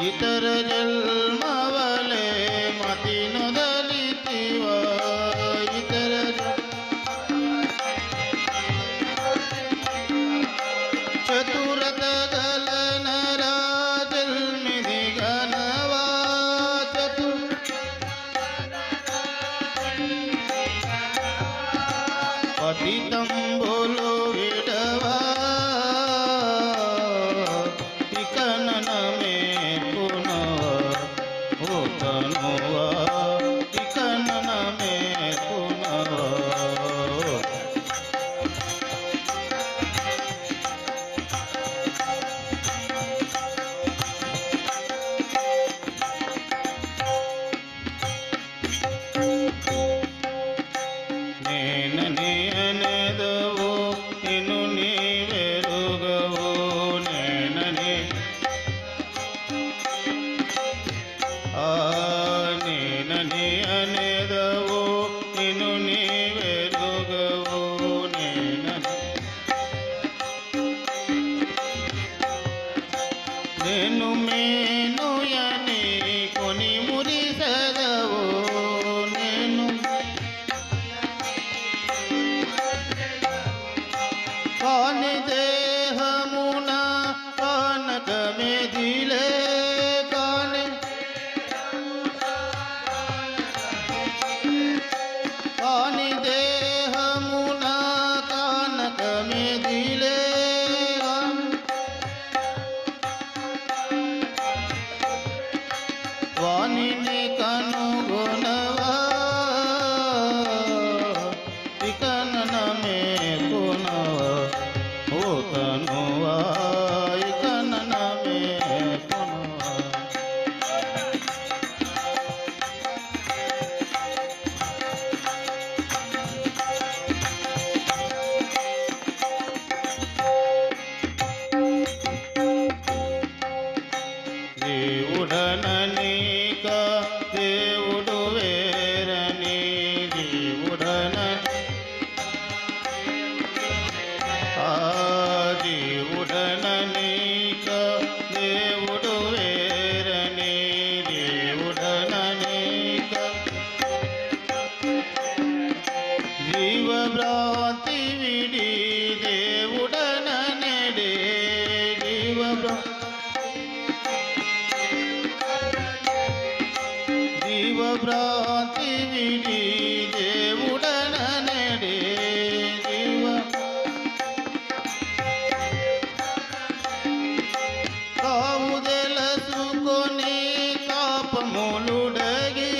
ఇతర జన్మవలే మతి నొదలితివా ఇతర చతురత గల నరా జన్మిది గణవా పతితంబులు విడవా ఇకననమే పునవ ఓతనువా ఇకననమే పునవ నేనని అనేదవు నిన్ను నీవెరుగవు నేనని నేనని అనేదవు నిన్ను నీవెరుగవు నేనని నేను మేనుయని కొని మురిసెదవు నేను కాని దేహమున కానకమెదిలే కాని దేహమున కానకమెదిలే వానిని కనుగొనవా ఇకననమే పునవ ఓతనువా ఇకననమే పునవ దేవుడననీక దేవుడు వేరని దేవుడన దేవుడననీక దేవుడు వేరని దేవుడననీక జీవభ్రాంతి విడి దేవుడననెడే జీవభ్రాంతి విడి దేవుడననెడే కావు తెలుసుకొని కాపములుడగి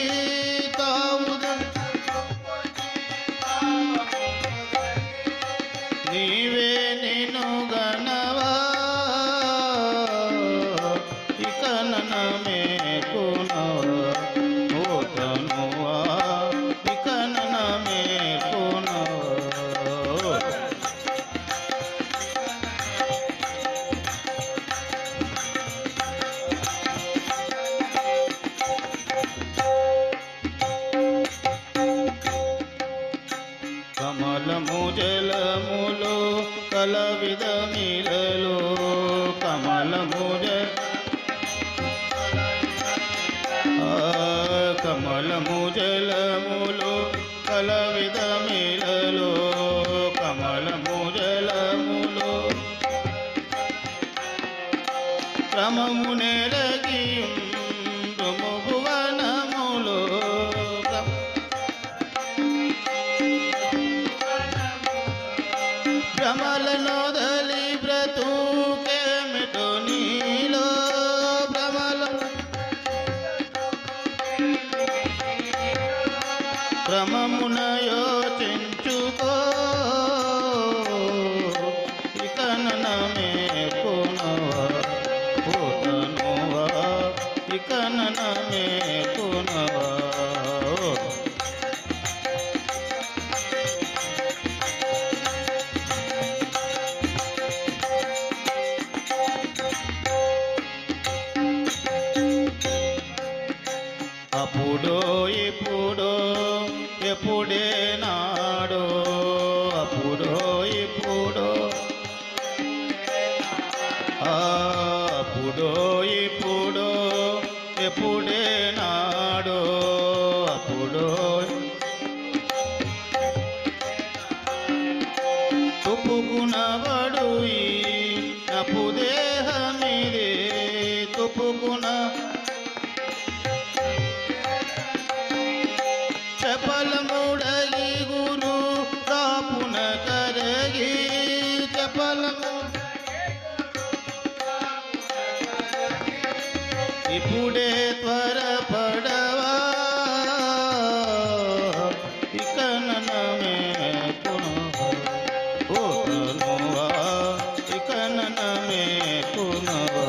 నీవే నిన్ను గణవా ఇకననమే పునవ ఓతనువా ఇకననమే పునవ కమలము జలములో కలవిధమిలలో కమలము కమలము జలములో కలవిధమిలలో కమలము జలములో క్రమము నెరగి భువనములో భ్రమలనొదలి బ్రతుకేమిటో నీలో క్రమమున యోచించుకో ఇకననమే పునవ ఓతనువా ఇకననమే పునవ అప్పుడో ఇప్పుడో ఎప్పుడే నాడో అప్పుడో ఇప్పుడో అప్పుడో ఇప్పుడో ఎప్పుడే నాడో అప్పుడో తుపుకునబడు ఈ నపు దేహమిదే తుపుకున చపలముడగి గురు దాపున కరగి చపలము ఇప్పుడే త్వరపడవా ఇక ననమే కునవా ఓ తనువా ఇక ననమే కునవా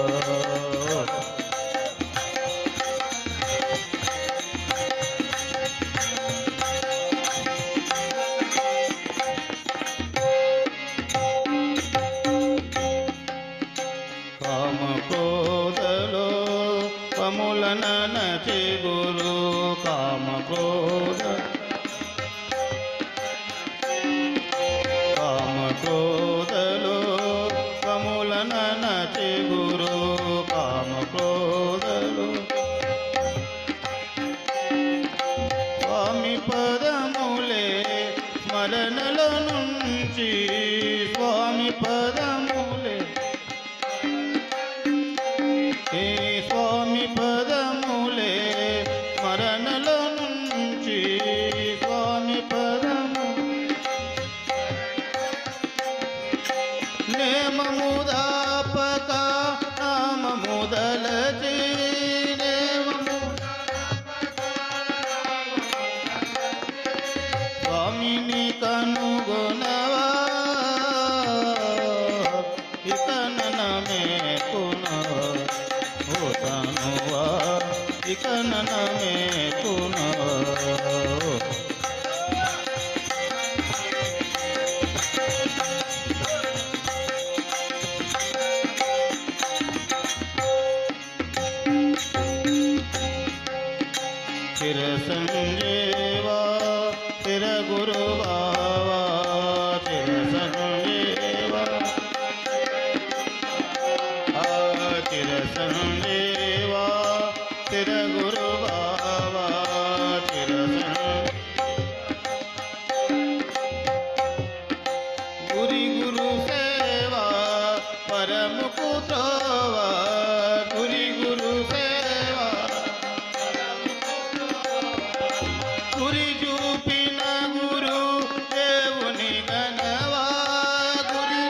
కామక్రోధలో కములనచి గురు కామక్రోధ కామక్రోధలో కములనచి గురు కామక్రోధలో స్వామి పదములే స్మరణలో నుంచి స్వామి పదములే ఏ స్వామి పదములే స్మరణలో నుంచి స్వామి పదము నేమముదాపక నామముదలచి నేమము స్వామిని కనుగొనవా ఇక ననమే కునవా ఓ తనువా ఇక ననమే కునవా చిర సంజీవా చిర గురువావా చిర సంజీవా చిర సంజీవా చిర గురువావా చిర గురి గురు సేవా పరముకు త్రోవా గురి గురు సేవా గురి చూపిన గురు దేవుని గణవా గురి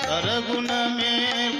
సరగుణ మేల్